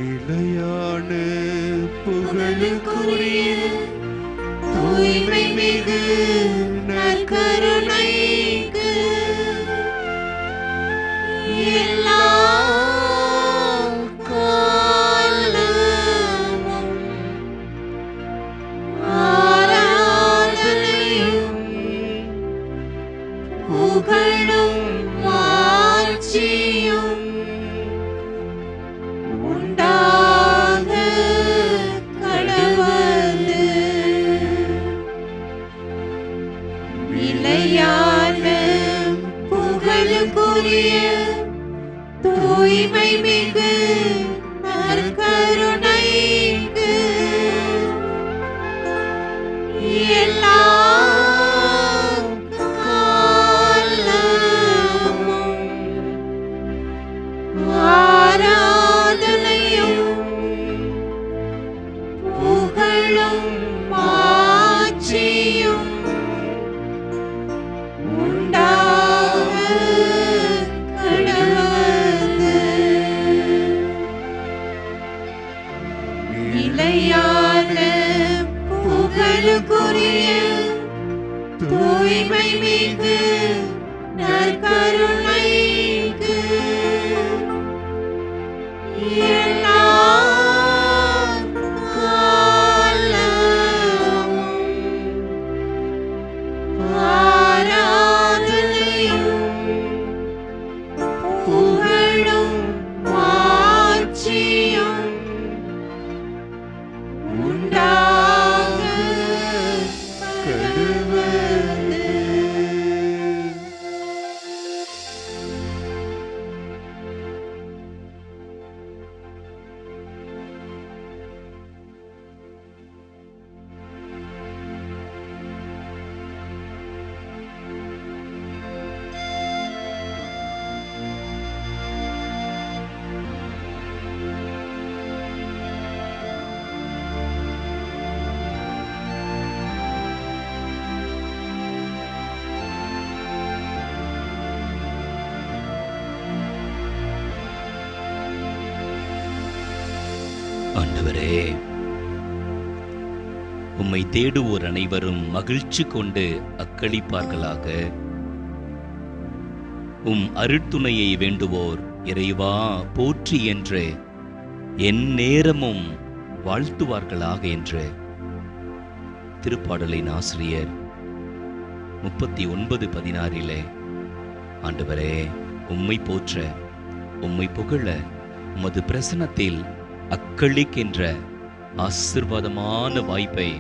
நிலையான புகழுக்குரிய தூய்மை மிகு நற்கருணைக்கு எல்லா காலமும் ஆராதனையும் புகழும் மாட்சியும் உண்டாக கடவது. நிலையான புகழுக்குரிய தூய்மை மிகு நற்கருணைக்கு எல்லா தூய்மை மிகு நற்கருணைக்கு எல்லா காலமும் ஆராதனையும் புகழும் மாட்சியும் உண்டாக கடவது. ஆண்டவரே, உம்மை தேடுவோர் அனைவரும் மகிழ்ச்சி கொண்டு அக்களிப்பார்களாக. உம் அருட்துணையை வேண்டுவோர் இறைவா போற்றி என்று என் நேரமும் வாழ்த்துவார்களாக என்று திருப்பாடலின் ஆசிரியர் 39:16 ஆண்டவரே, உம்மை போற்ற உம்மை புகழ உமது பிரசன்னத்தில் அக்களிக்கின்ற ஆசீர்வாதமான வாய்ப்பை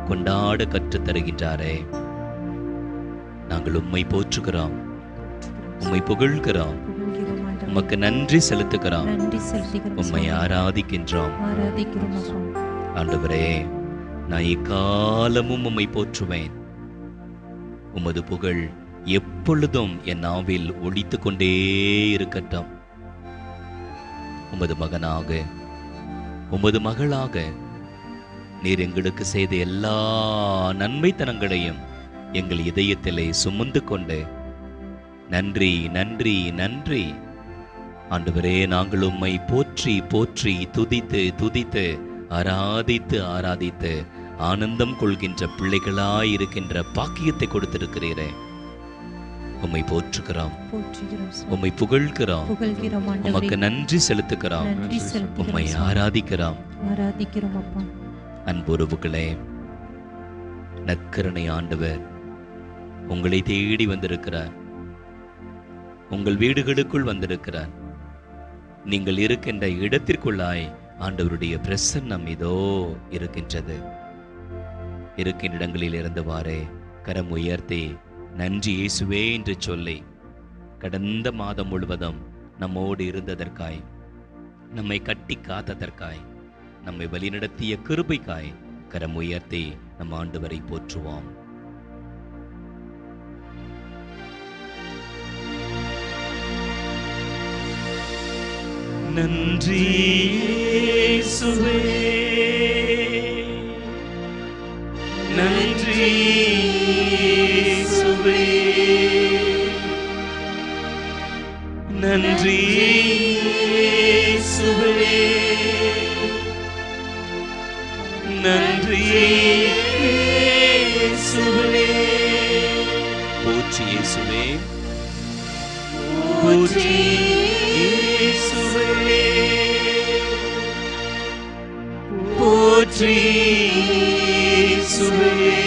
கொண்டாட கற்றுத் தருகின்றாரே. நாங்கள் உம்மை போற்றுகிறோம், உம்மை புகழ்கிறோம், உமக்கு நன்றி செலுத்துகிறோம், உம்மை ஆராதிக்கின்றோம். ஆண்டவரே, நான் எக்காலமும் உம்மை போற்றுவேன். உமது புகழ் எப்பொழுதும் என் நாவில் ஒலித்துக் கொண்டே இருக்கட்டும். உமது மகனாக உமது மகளாக நீர் எங்களுக்கு செய்த எல்லா நன்மைத்தனங்களையும் எங்கள் இதயத்திலே சுமந்து கொண்டு நன்றி நன்றி நன்றி. ஆண்டவரே, நாங்கள் உம்மை போற்றி போற்றி துதித்து துதித்து ஆராதித்து ஆராதித்து ஆனந்தம் கொள்கின்ற பிள்ளைகளாய் இருக்கின்ற பாக்கியத்தை கொடுத்திருக்கிறீரே. உம்மை போற்றுகிறோம், உம்மை புகழ்கிறோம், உமக்கு நன்றி செலுத்துகிறோம், உம்மை ஆராதிக்கிறோம். அன்புறவுகளே, நற்கருணை ஆண்டவர் உங்களை தேடி வந்திருக்கிறார், உங்கள் வீடுகளுக்குள் வந்திருக்கிறார். நீங்கள் இருக்கின்ற இடத்திற்குள்ளாய் ஆண்டவருடைய பிரசன்னம் இதோ இருக்கின்றது. இருக்கின்ற இடங்களில் இருந்தவாறே கரம் உயர்த்தி நன்றி இயேசுவே என்று சொல்லி கடந்த மாதம் முழுவதும் நம்மோடு இருந்ததற்காய், நம்மை கட்டி காத்ததற்காய், நம்மை வழிநடத்திய கிருபைக்காய் கரம் உயர்த்தி நம் ஆண்டவரை போற்றுவோம். நன்றி இயேசுவே, நன்றி இயேசுவே, நன்றி இயேசுவே. இயேசுவே. போற்றி இயேசுவே. போற்றி இயேசுவே. போற்றி இயேசுவே.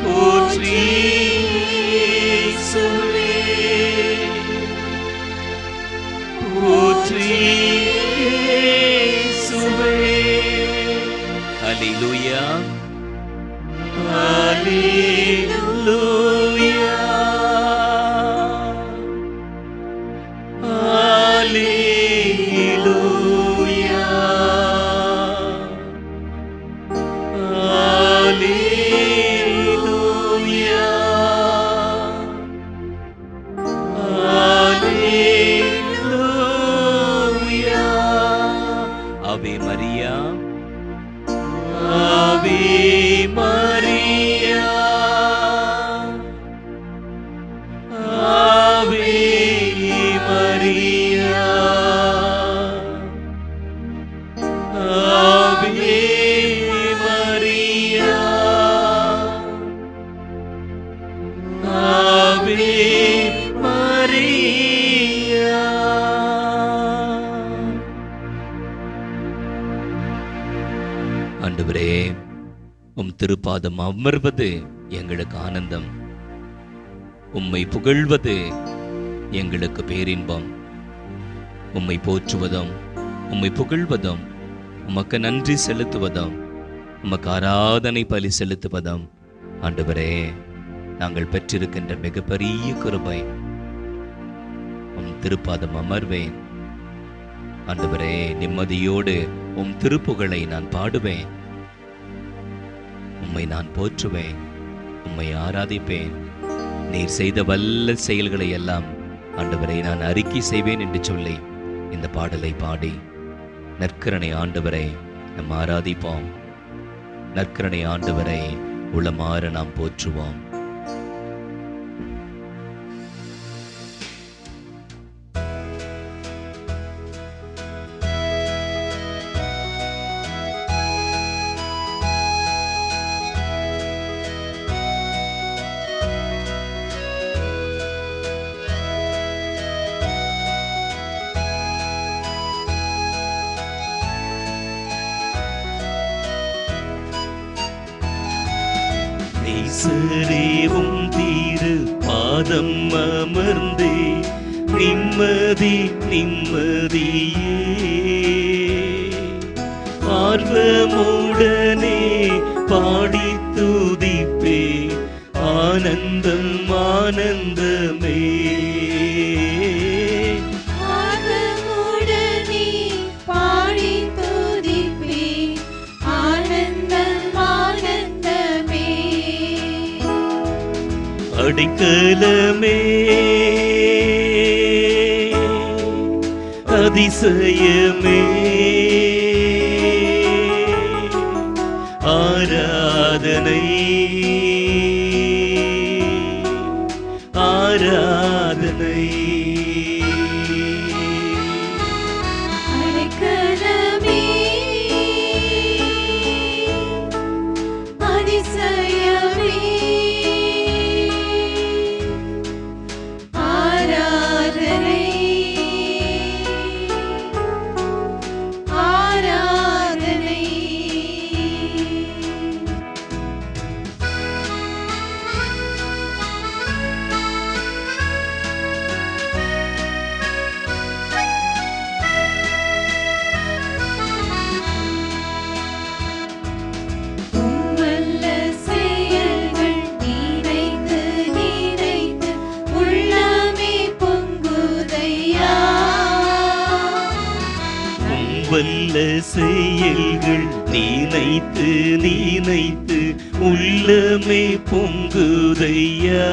போற்றி இயேசுவே. போற்றி இயேசுவே. ஹல்லேலூயா. ஹல்லேலூயா. ஹல்லேலூயா. ஹல்லேலூயா. ஹல்லேலூயா. ஆவே மரியா. ஆவே மரியா. ஆவே மரியா. ஆவே மரியா. ஆவே மரியா. ஆண்டவரே, உம் திருப்பாதம் அமர்வது எங்களுக்கு ஆனந்தம். உம்மை புகழ்வது எங்களுக்கு பேரின்பம். உம்மை போற்றுவதும் உம்மை புகழ்வதும் உமக்கு நன்றி செலுத்துவதும் உமக்கு ஆராதனை பலி செலுத்துவதும் ஆண்டவரே நாங்கள் பெற்றிருக்கின்ற மிகப்பெரிய கிருபை. உம் திருப்பாதம் அமர்வேன் ஆண்டவரே. நிம்மதியோடு உம் திருப்புகழை நான் பாடுவேன். உம்மை நான் போற்றுவேன். உம்மை ஆராதிப்பேன். நீர் செய்த வல்ல செயல்களை எல்லாம் ஆண்டவரை நான் அறிக்கை செய்வேன் என்று சொல்லி இந்த பாடலை பாடி நற்கரணை ஆண்டவரை நாம் ஆராதிப்போம். நற்கரணை ஆண்டவரை உளமாற நாம் போற்றுவோம். நேசரேவும் தீரு பாதம் அமர்ந்தே நிம்மதி நிம்மதியே ஆர்வமுடனே பாடி துதிப்பே ஆனந்தம் ஆனந்தமே. அடைக்கலமே அதிசயமே ஆராதனை ஆராதனை. அடைக்கலமே அதிசயமே வல்ல செயல்கள் நினைத்து நினைத்து உள்ளமே பொங்குதையா.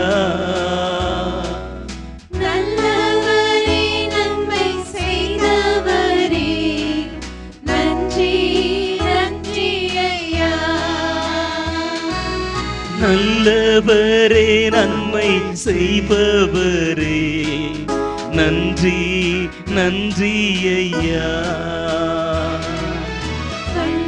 நல்லவரே நன்மை செய்தவரே நன்றி நன்றி ஐயா. நல்லவரே நன்மை செய்பவரே நன்றி நன்றி ஐயா. நல்லவரே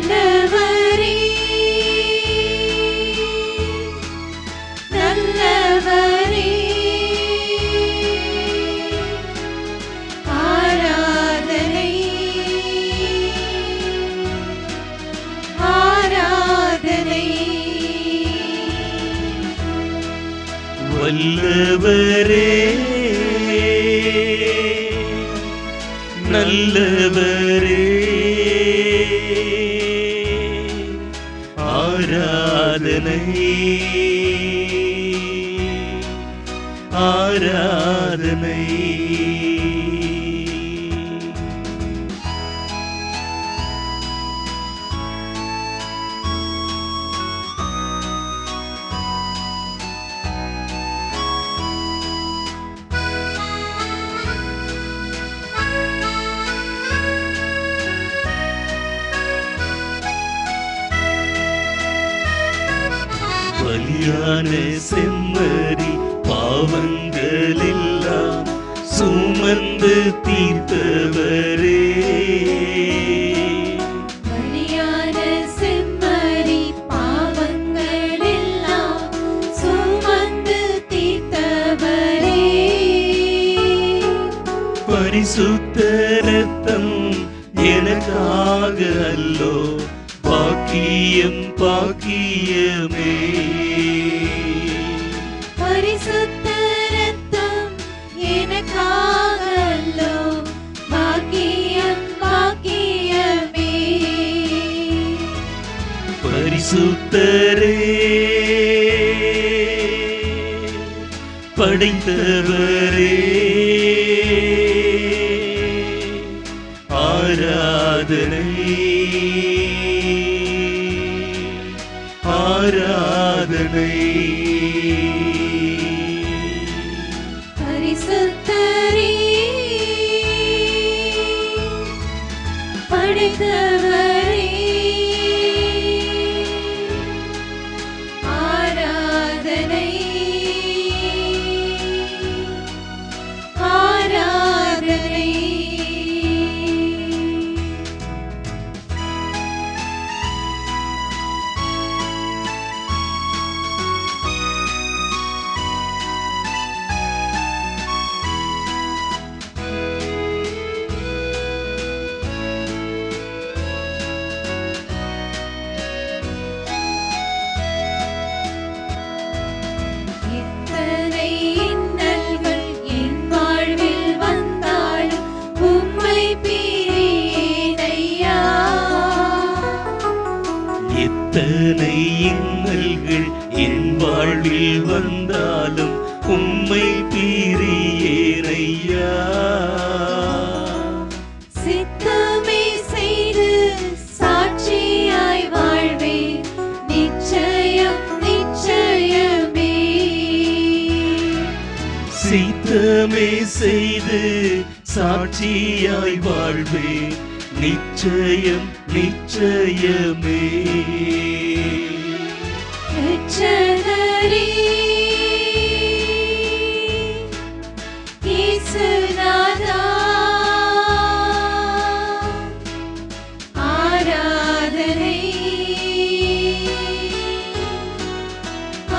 வல்லவரே நல்லவரே ஆராதனை ஆராதனை. பலியான செம்மறி பாவங்கள் எல்லாம் சுமந்து தீர்த்தவரே பலியான செம்மறி பாவங்கள் எல்லாம் சுமந்து தீர்த்தவரே பரிசுத்த இரத்தம் எனக்காக அல்லோ பாக்கியம் பாக்கியமே பரிசுத்த இரத்தம் எனக்காக அல்லோ பாக்கியம் பாக்கியமே பரிசுத்தரே படைத்தவரே ஆராதனை ஆராதனை. பரிசுத்தரே படைத்தவரே ஆராதனை ஆராதனை. எத்தனை இன்னல்கள் என் வாழ்வில் வந்தாலும் உம்மை பிரியேனையா. எத்தனை இன்னல்கள் என் வாழ்வில் வந்தாலும் உம்மை பிரியேனையா சித்தமே செய்து சாட்சியாய் வாழ்வேன் நிச்சயம் நிச்சயமே. சித்தமே செய்து சாட்சியாய் வாழ்வேன் நிச்சயம் நிச்சயமே. ரட்சகரே இயேசுநாதா ஆராதனை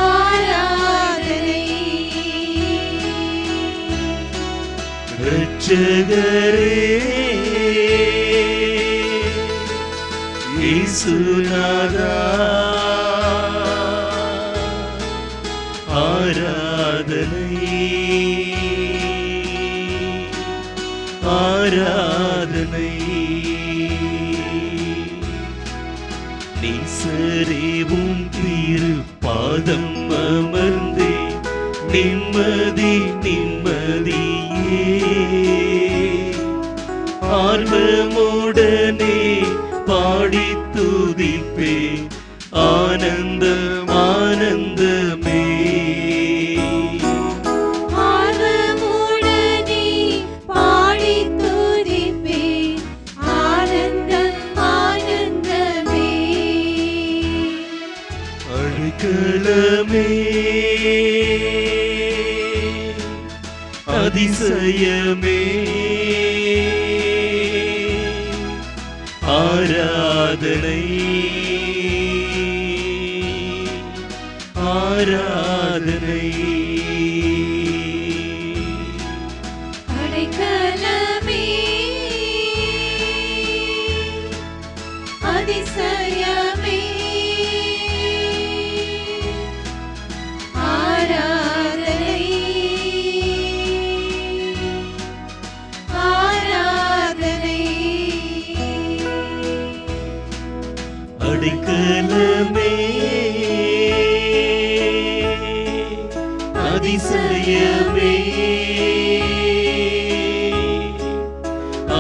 ஆராதனை. ரட்சகரே இயேசுநாதா ஆராதனை ஆராதனை. நீசரேவும் திரு பாதம் அமர்ந்தே நிம்மதி நிம்மதியே ஆர்வமுடனே பாடி துதிப்பே ஆனந்தம் ஆனந்தமே. ஆர்வமுடனே பாடி துதிப்பேன் ஆனந்தம் ஆனந்தமே. அழைக்கலமே அதிசயமே ஆராதனை ஆராதனை. அடைக்கலமே அதிசயமே ஆராதனை அடைக்கலமே அதிசயமே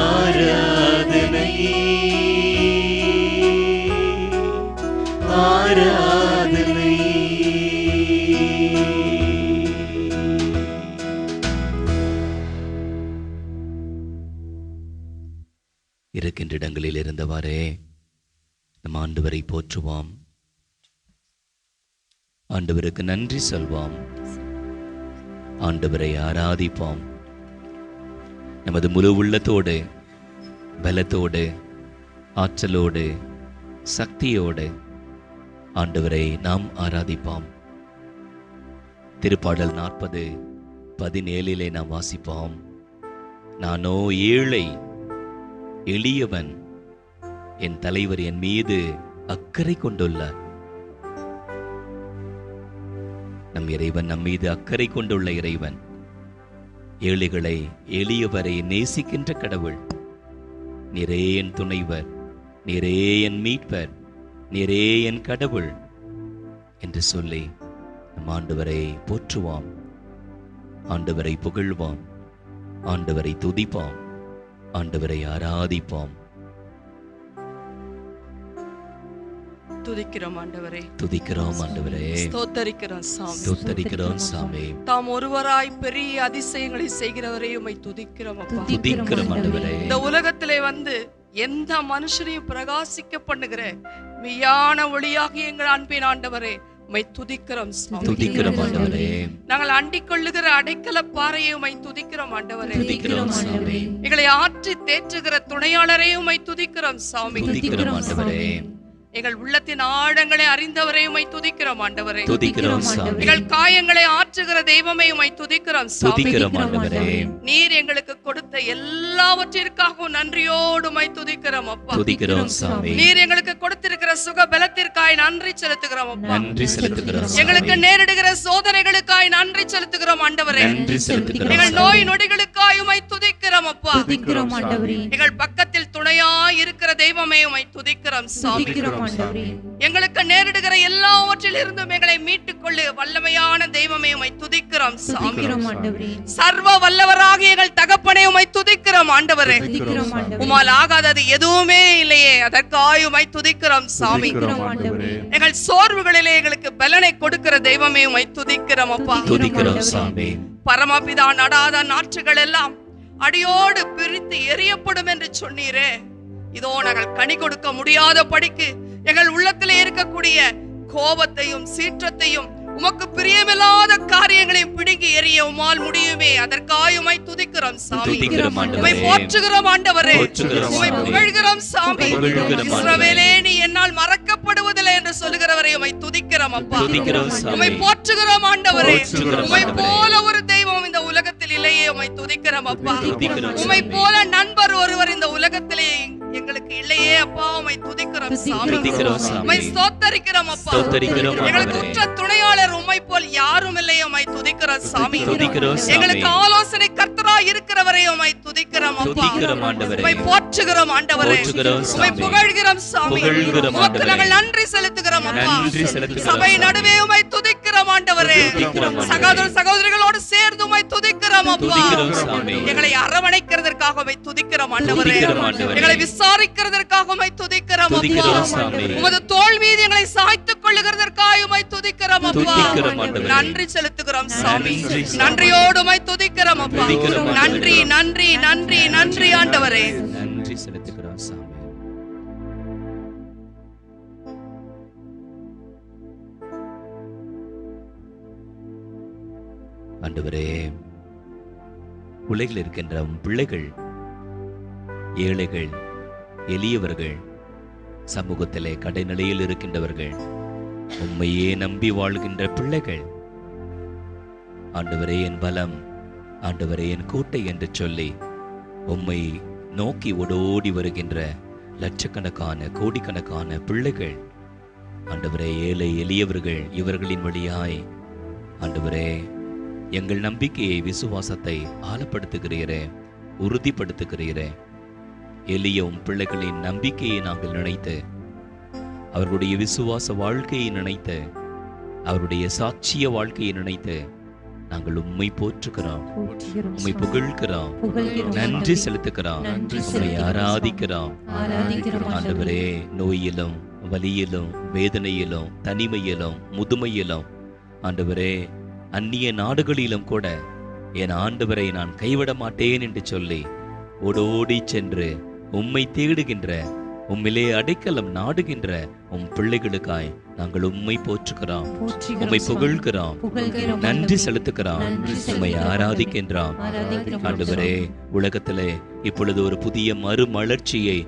ஆராதனை ஆராதனை. இருக்கின்ற இடங்களில் இருந்தவாறே நம் ஆண்டவரை போற்றுவோம், ஆண்டவருக்கு நன்றி சொல்வோம், ஆண்டவரை ஆராதிப்போம். நமது முழு உள்ளத்தோடு, பலத்தோடு, ஆற்றலோடு, சக்தியோடு ஆண்டவரை நாம் ஆராதிப்போம். திருப்பாடல் 40:17 நாம் வாசிப்போம். நானோ ஏழை எளியவன், என் தலைவர் என் மீது அக்கறை கொண்டுள்ளார். நம் இறைவன் நம் மீது அக்கறை கொண்டுள்ள இறைவன், ஏழைகளை எளியவரை நேசிக்கின்ற கடவுள். நீரே என் துணைவர், நீரே என் மீட்பர், நீரே என் கடவுள் என்று சொல்லி நம் ஆண்டவரை போற்றுவோம், ஆண்டவரை புகழ்வோம், ஆண்டவரை துதிப்போம், ஆண்டவரை ஆராதிப்போம். துதிக்கிறோம் ஆண்டவரே, துதிக்கிறோம் ஆண்டவரே, ஸ்தோத்தரிக்கிறோம் சாமி, ஸ்தோத்தரிக்கிறோம் சாமி. தாம் ஒருவராய் பெரிய அதிசயங்களை செய்கிறவரே உம்மை துதிக்கிறோம் அப்பா. துதிக்கிறோம் ஆண்டவரே. இந்த உலகத்திலே வந்து எந்த மனுஷனையும் பிரகாசிக்க பண்ணுகிற மெய்யான ஒளியாக எங்கள் அன்பின் ஆண்டவரே உம்மை துதிக்கிறோம் சாமி. துதிக்கிறோம் ஆண்டவரே. நாங்கள் அண்டிக் கொள்ளுகிற அடைக்கல பாறையை உம்மை துதிக்கிறோம் ஆண்டவரே. துதிக்கிறோம் சாமி. எங்களை ஆற்றி தேற்றுகிற துணையாளரே உம்மை துதிக்கிறோம் சாமி. துதிக்கிறோம் ஆண்டவரே. எங்கள் உள்ளத்தின் ஆழங்களை அறிந்தவரை உம்மை துதிக்கிறோம் ஆண்டவரே. துதிக்கிறோம் சாமி. எங்கள் காயங்களை ஆற்றுகிற தெய்வமே உம்மை துதிக்கிறோம் சாமி. துதிக்கிறோம் ஆண்டவரே. நீர் எங்களுக்கு கொடுத்த எல்லாவற்றிற்காகவும் நன்றியோடு உம்மை துதிக்கிறோம் அப்பா. துதிக்கிறோம் சாமி. நீர் எங்களுக்கு கொடுத்திருக்கிற சுக பலத்திற்காய் நன்றி செலுத்துகிறோம் அப்பா. நன்றி செலுத்துகிறோம். எங்களுக்கு நேரிடுகிற சோதனைகளுக்காய் நன்றி செலுத்துகிறோம் ஆண்டவரே. நன்றி செலுத்துகிறோம். எங்கள் நோய் நொடிகளுக்காய் உம்மை துதிக்கிறோம் அப்பா. துதிக்கிறோம் ஆண்டவரே. எங்கள் பக்கத்தில் துணையாய் இருக்கிற தெய்வமே உம்மை துதிக்கிறோம் சாமி. எங்களுக்கு நேரிடுகிற எல்லாவற்றிலிருந்தும் எங்களை மீட்டுக் கொள்ளு வல்லமையான தெய்வமே உம்மை துதிக்கிறோம் சாமி. சர்வ வல்லவராக எங்கள் தகப்பனே உம்மை துதிக்கிறோம் ஆண்டவரே. உம்மால் ஆகாதது எதுவுமே இல்லையே, அதற்காக உம்மை துதிக்கிறோம் சாமி. எங்கள் சோர்வுகளிலே எங்களுக்கு பலனை கொடுக்கிற தெய்வமே உம்மை துதிக்கிறோம் அப்பா. துதிக்கிறோம் சாமி. பரமபிதா நடாத நாற்றுகள் எல்லாம் அடியோடு பிரித்து எரியப்படும் என்று சொன்னீரே, இதோ நாங்கள் கனி கொடுக்க முடியாத படிக்கு எங்கள் உள்ளத்திலே இருக்கக்கூடிய கோபத்தையும் சீற்றத்தையும் உமக்கு பிரியமில்லாத காரியங்களையும் பிடுங்கி எறிய உம்மால் முடியுமே, அதற்காக உம்மை துதிக்கிறோம் சாமி. உம்மை போற்றுகிறோம் ஆண்டவரே, உம்மை புகழ்கிறோம் சாமி. இஸ்ரவேலே, நீ என்னால் மறக்கப்படுவதில்லை என்று சொல்லுகிறவரை உம்மை துதிக்கிறோம் அப்பா. உம்மை போற்றுகிறோம் ஆண்டவரே. உம்மை போல ஒரு தெய்வம் இந்த உலகத்தில் இல்லையே, உம்மை துதிக்கிறோம் அப்பா. உம்மை போல நண்பர் ஒருவர் இந்த உலகத்திலே எங்களுக்கு இல்லையே அப்பா, உம்மை துதிக்கிறோம் சாமி. உம்மை ஸ்தோத்தரிக்கிறோம் அப்பா. எங்களுக்கு உற்ற துணையாளர் உம்மை போல் யாரும் இல்லையே, உம்மை துதிக்கிறோம் சாமி. எங்களுக்கு ஆலோசனை கர்த்தராய் இருக்கிறவரே உம்மை துதிக்கிறோம் அப்பா. உம்மை போற்றுகிறோம் ஆண்டவரே. உம்மை புகழ்கிறோம் சாமி. உமக்கு நாங்கள் நன்றி செலுத்துகிறோம் அப்பா. சபை நடுவே உம்மை துதிக்கிறோம் ஆண்டவரே. சகோதர சகோதரிகளோடு சேர்ந்து உம்மை துதிக்கிறோம் அப்பா. எங்களை அரவணைக்கிறதற்காக உம்மை துதிக்கிறோம் ஆண்டவரே. எங்களை விசாரிக்கிறதற்காக உம்மை துதிக்கிறோம் அப்பா. உமது தோள் மீது எங்களை சாய்த்துக் கொள்ளுகிறதற்காக உம்மை துதிக்கிறோம் அப்பா. நன்றி செலுத்துகிறோம் சாமி. நன்றியோடு உம்மை துதிக்கிறோம் அப்பா. நன்றி நன்றி நன்றி நன்றி ஆண்டவரே. நன்றி செலுத்துகிறோம் சாமி. ஆண்டவரே, உலகில் இருக்கின்ற பிள்ளைகள், ஏழைகள், எளியவர்கள், சமூகத்திலே கடைநிலையில் இருக்கின்றவர்கள், உம்மையே நம்பி வாழ்கின்ற பிள்ளைகள், ஆண்டவரே என் பலம், ஆண்டவரே என் கோட்டை என்று சொல்லி உம்மை நோக்கி ஓடோடி வருகின்ற லட்சக்கணக்கான கோடிக்கணக்கான பிள்ளைகள், ஆண்டவரே ஏழை எளியவர்கள், இவர்களின் வழியாய் ஆண்டவரே எங்கள் நம்பிக்கையை, விசுவாசத்தை ஆழப்படுத்துகிறீரே, உறுதிப்படுத்துகிறீரே. எளிய உம் பிள்ளைகளின் நம்பிக்கையை நாங்கள் நினைத்து அவர்களுடைய விசுவாச வாழ்க்கையை நினைத்து, அவருடைய சாட்சிய வாழ்க்கையை நினைத்து நாங்கள் உம்மை போற்றுகிறோம், போற்றுகிறோம் உம்மை சுவாமி. புகழ்கிறோம், புகழ்கிறோம் நன்றி ஆண்டவரே. செலுத்துகிறோம், நன்றி உம்மை செலுத்துகிறோம் ஆராதிக்கிறோம். ஆராதிக்கிறோம் ஆண்டவரே, நோயிலும் வலியிலும் வேதனையிலும் தனிமையிலும் முதுமையிலும் ஆண்டவரே, அந்நிய நாடுகளிலும் கூட என் ஆண்டவரை நான் கைவிட மாட்டேன் என்று சொல்லி ஓடோடி சென்று உம்மை தேடுகின்ற, உம்மிலே அடைக்கலம் நாடுகின்ற உம் பிள்ளைகளுக்காய் நாங்கள் உம்மை போற்றுகிறோம், போற்றுகிறோம் உம்மை சுவாமி. புகழ்கிறோம், புகழ்கிறோம் நன்றி ஆண்டவரே. செலுத்துகிறோம், நன்றி உம்மை செலுத்துகிறோம் ஆராதிக்கின்றோம். ஆராதிக்கிறோம் ஆண்டவரே, சுவாமி. உலகத்திலே இப்பொழுது ஒரு புதிய மறுமலர்ச்சியை,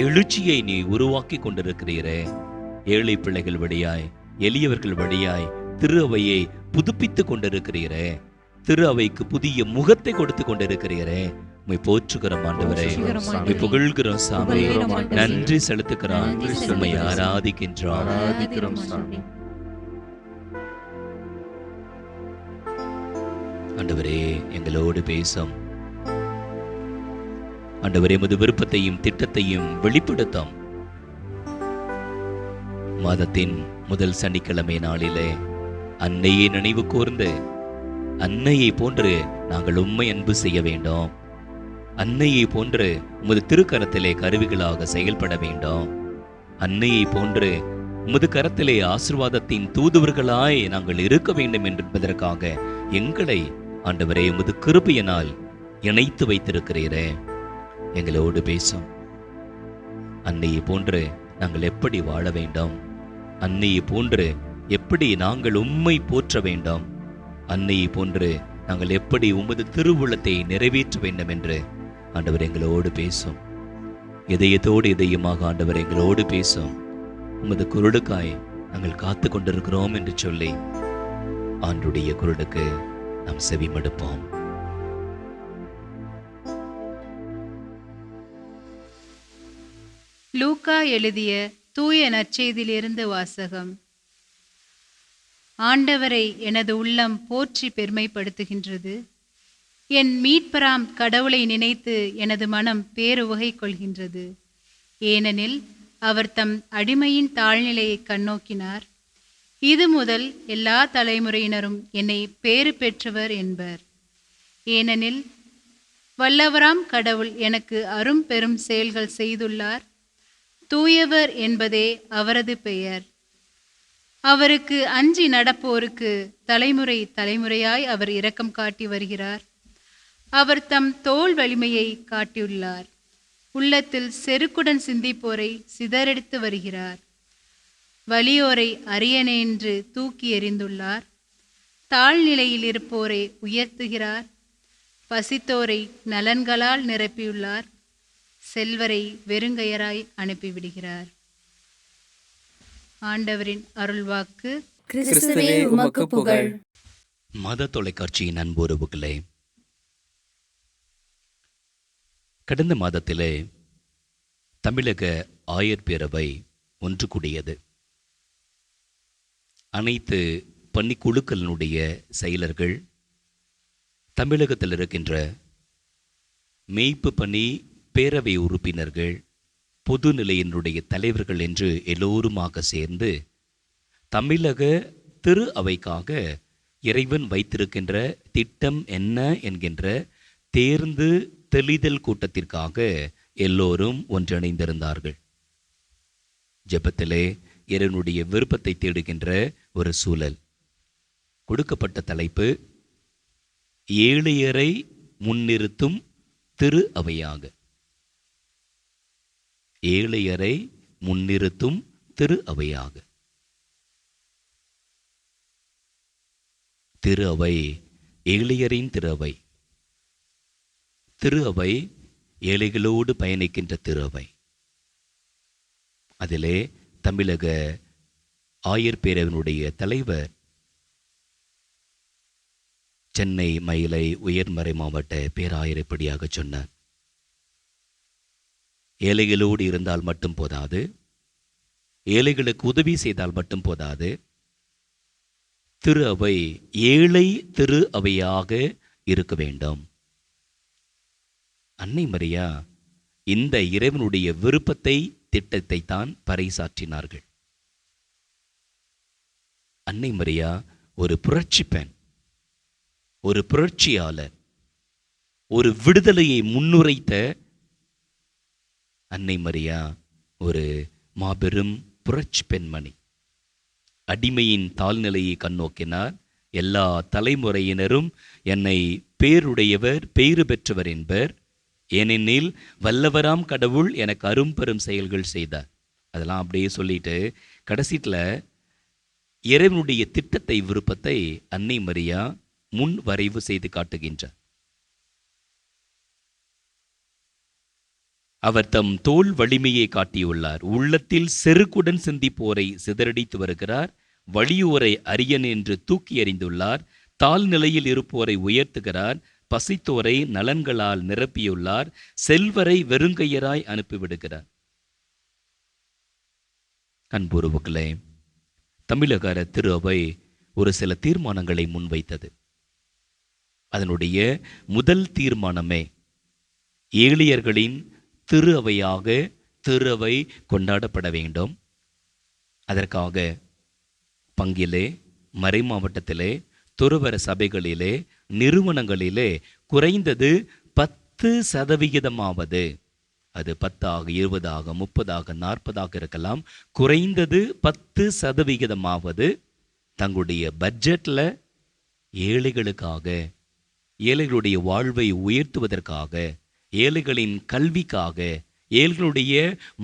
எழுச்சியை நீ உருவாக்கி கொண்டிருக்கிறீரே. ஏழை பிள்ளைகள் வழியாய், எளியவர்கள் வழியாய் திரு அவையை புதுப்பித்துக் கொண்டிருக்கிறீரே. திரு அவைக்கு புதிய முகத்தை கொடுத்து கொண்டிருக்கிறீரே. உம்மை போற்றுகிறோம் ஆண்டவரே, போற்றுகிறோம் உம்மை ஆண்டவரே. புகழ்கிறோம் சாமி, புகழ்கிறோம் ஆண்டவரே. நன்றி செலுத்துகிறோம், நன்றி உம்மை செலுத்துகிறோம். ஆராதிக்கின்றோம். ஆராதிக்கிறோம் ஆண்டவரே. ஆண்டவரே, எங்களோடு பேசும் ஆண்டவரே, உமது விருப்பத்தையும் திட்டத்தையும் வெளிப்படுத்தும். மாதத்தின் முதல் சனிக்கிழமை நாளிலே அன்னையை நினைவு கூர்ந்து, அன்னையை போன்று நாங்கள் உம்மை அன்பு செய்ய வேண்டும், அன்னையை போன்று உமது திருக்கரத்திலே கருவிகளாக செயல்பட வேண்டும், அன்னையை போன்று உமது கரத்திலே ஆசீர்வாதத்தின் தூதுவர்களாய் நாங்கள் இருக்க வேண்டும் என்பதற்காக எங்களை ஆண்டவரே உமது கிருபையினால் இணைத்து வைத்திருக்கிறீரே. எங்களோடு பேசும். அன்னையை போன்று நாங்கள் எப்படி வாழ வேண்டும், அன்னையை போன்று எப்படி நாங்கள் உம்மை போற்ற வேண்டும், அன்னையை போன்று நாங்கள் எப்படி உமது திருவுளத்தை நிறைவேற்ற வேண்டும் என்று ஆண்டவர் எங்களோடு பேசும். இதயத்தோடு இதயமாக ஆண்டவர் எங்களோடு பேசும். உமது குரலுக்காய் நாங்கள் காத்து கொண்டிருக்கிறோம் என்று சொல்லி ஆண்டுடைய குரலுக்கு நாம் செவிமடுப்போம். லூக்கா எழுதிய தூய நற்செய்தியிலிருந்து வாசகம். ஆண்டவரை எனது உள்ளம் போற்றி பெருமைப்படுத்துகின்றது. என் மீட்பராம் கடவுளை நினைத்து எனது மனம் பேருவகை கொள்கின்றது. ஏனெனில் அவர் தம் அடிமையின் தாழ்நிலையை கண்ணோக்கினார். இது முதல் எல்லா தலைமுறையினரும் என்னை பேறு பெற்றவர் என்பர். ஏனெனில் வல்லவராம் கடவுள் எனக்கு அரும் பெரும் செயல்கள் செய்துள்ளார். தூயவர் என்பதே அவரது பெயர். அவருக்கு அஞ்சி நடப்போருக்கு தலைமுறை தலைமுறையாய் அவர் இரக்கம் காட்டி வருகிறார். அவர் தம் தோள் வலிமையை காட்டியுள்ளார். உள்ளத்தில் செருக்குடன் சிந்திப்போரை சிதறடித்து வருகிறார். வலியோரை அரியணென்று தூக்கி எறிந்துள்ளார். தாழ்நிலையில் இருப்போரை உயர்த்துகிறார். பசித்தோரை நலன்களால் நிரப்பியுள்ளார். செல்வரை வெறுங்கையராய் அனுப்பிவிடுகிறார். ஆண்டவரின் அருள்வாக்கு. கிறிஸ்துவே உமக்கு புகழ். மத தொலைக்காட்சியின் அன்புறவுகளே, கடந்த மாதத்திலே தமிழக ஆயர் பேரவை ஒன்று கூடியது. அனைத்து பணிக்குழுக்களினுடைய செயலர்கள், தமிழகத்தில் இருக்கின்ற மேய்ப்பு பணி பேரவை உறுப்பினர்கள், பொதுநிலையினுடைய தலைவர்கள் என்று எல்லோருமாக சேர்ந்து தமிழக திரு அவைக்காக இறைவன் வைத்திருக்கின்ற திட்டம் என்ன என்கின்ற தேர்ந்து தெளிதல் கூட்டத்திற்காக எல்லோரும் ஒன்றிணைந்திருந்தார்கள். ஜெபத்திலே இறைவனுடைய விருப்பத்தை தேடுகின்ற ஒரு சூழல். கொடுக்கப்பட்ட தலைப்பு ஏழையரை முன்னிறுத்தும் திரு அவையாக. ஏழையரை முன்னிறுத்தும் திரு அவையாக. திரு அவை ஏழையரின் திரு அவை. திரு அவை ஏழைகளோடு பயணிக்கின்ற திரு அவை. அதிலே தமிழக ஆயர் பேரவையினுடைய தலைவர் சென்னை மயிலை உயர்மறை மாவட்ட பேராயரைப்படியாக சொன்னார். ஏழைகளோடு இருந்தால் மட்டும் போதாது, ஏழைகளுக்கு உதவி செய்தால் மட்டும் போதாது, திரு அவை ஏழை திரு அவையாக இருக்க வேண்டும். அன்னை மரியா இந்த இறைவனுடைய விருப்பத்தை திட்டத்தை தான் பறைசாற்றினார்கள். அன்னை மரியா ஒரு புரட்சி பெண், ஒரு புரட்சியாளர், ஒரு விடுதலையை முன்னுரைத்த அன்னை மரியா ஒரு மாபெரும் புரட்சி பெண்மணி. அடிமையின் தாழ்நிலையை கண்ணோக்கினார். எல்லா தலைமுறையினரும் என்னை பேருடையவர், பேறு பெற்றவர் என்பர், ஏனெனில் வல்லவராம் கடவுள் எனக்கு அரும்பெரும் செயல்கள் செய்தார். அதெல்லாம் அப்படியே சொல்லிட்டு கடைசியில் இறைவனுடைய திட்டத்தை, விருப்பத்தை அன்னை மரியா முன் வரைவு செய்து காட்டுகின்றார். அவர் தம் தோல் வலிமையை காட்டியுள்ளார். உள்ளத்தில் செருக்குடன் சிந்திப்போரை சிதறடித்து வருகிறார். வலியோரை அரியன் என்று தூக்கி எறிந்துள்ளார். தாழ் நிலையில் இருப்போரை உயர்த்துகிறார். பசித்தோரை நலன்களால் நிரப்பியுள்ளார். செல்வரை வெறுங்கையராய் அனுப்பிவிடுகிறார். அன்புறவுகளே, தமிழக திரு அவை ஒரு சில தீர்மானங்களை முன்வைத்தது. அதனுடைய முதல் தீர்மானமே ஏழியர்களின் திரு அவையாக திரு அவை கொண்டாடப்பட வேண்டும். அதற்காக பங்கிலே, மறை மாவட்டத்திலே, துறவர சபைகளிலே, நிறுவனங்களிலே குறைந்தது 10% அது 10 20 30 40 இருக்கலாம், குறைந்தது 10% தங்களுடைய பட்ஜெட்டில் ஏழைகளுக்காக, ஏழைகளுடைய வாழ்வை உயர்த்துவதற்காக, ஏழைகளின் கல்விக்காக, ஏழைகளுடைய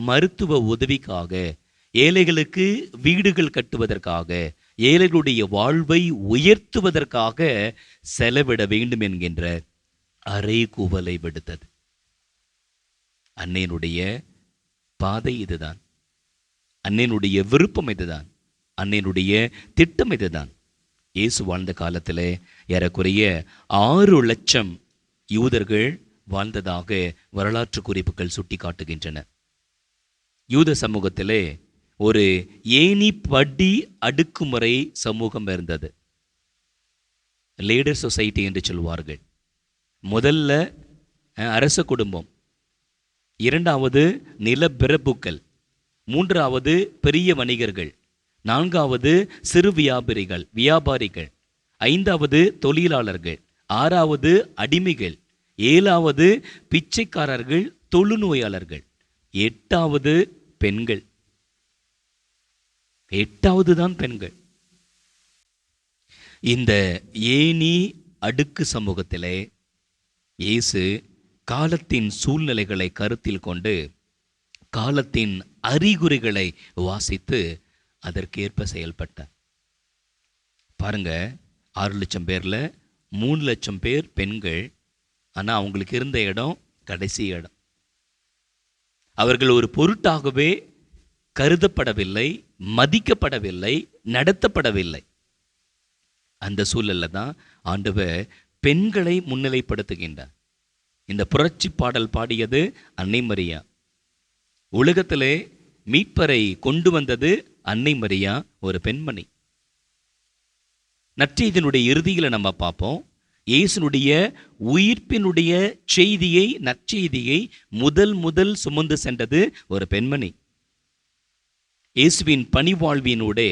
மருத்துவ உதவிக்காக, ஏழைகளுக்கு வீடுகள் கட்டுவதற்காக, ஏழைகளுடைய வாழ்வை உயர்த்துவதற்காக செலவிட வேண்டும் என்கின்ற அறைகூவலை விடுத்தது. அன்னையினுடைய பாதை இதுதான், அன்னையினுடைய விருப்பம் இதுதான், அன்னையினுடைய திட்டம் இதுதான். இயேசு வாழ்ந்த காலத்தில் ஏறக்குறைய 6 லட்சம் யூதர்கள் வாழ்ந்ததாக வரலாற்று குறிப்புகள் சுட்டி காட்டுகின்றன. யூத சமூகத்திலே ஒரு ஏணி படி அடுக்குமுறை சமூகம் இருந்தது. லேடர் சொசைட்டி என்று சொல்வார்கள். முதல்ல அரச குடும்பம், இரண்டாவது நிலப்பிரபுக்கள், மூன்றாவது பெரிய வணிகர்கள், நான்காவது சிறு வியாபாரிகள், ஐந்தாவது தொழிலாளர்கள், ஆறாவது அடிமைகள், ஏழாவது பிச்சைக்காரர்கள், தொழுநோயாளர்கள், எட்டாவது பெண்கள். எட்டாவது தான் பெண்கள். இந்த ஏணி அடுக்கு சமூகத்திலே இயேசு காலத்தின் சூழ்நிலைகளை கருத்தில் கொண்டு, காலத்தின் அறிகுறிகளை வாசித்து அதற்கேற்ப செயல்பட்டார். பாருங்க, 6 லட்சம் பேர்ல 3 லட்சம் பேர் பெண்கள். ஆனால் அவங்களுக்கு இருந்த இடம் கடைசி இடம். அவர்கள் ஒரு பொருட்டாகவே கருதப்படவில்லை, மதிக்கப்படவில்லை, நடத்தப்படவில்லை. அந்த சூழல்ல தான் ஆண்டவர் பெண்களை முன்னிலைப்படுத்துகின்றார். இந்த புரட்சி பாடல் பாடியது அன்னை மரியா. உலகத்திலே மீட்பரை கொண்டு வந்தது அன்னை மரியா, ஒரு பெண்மணி. நற்செய்தியினுடைய இறுதியில் நம்ம பார்ப்போம், இயேசுனுடைய உயிர்ப்பினுடைய செய்தியை, நற்செய்தியை முதல் சுமந்து சென்றது ஒரு பெண்மணி. இயேசுவின் பணிவாழ்வினோடு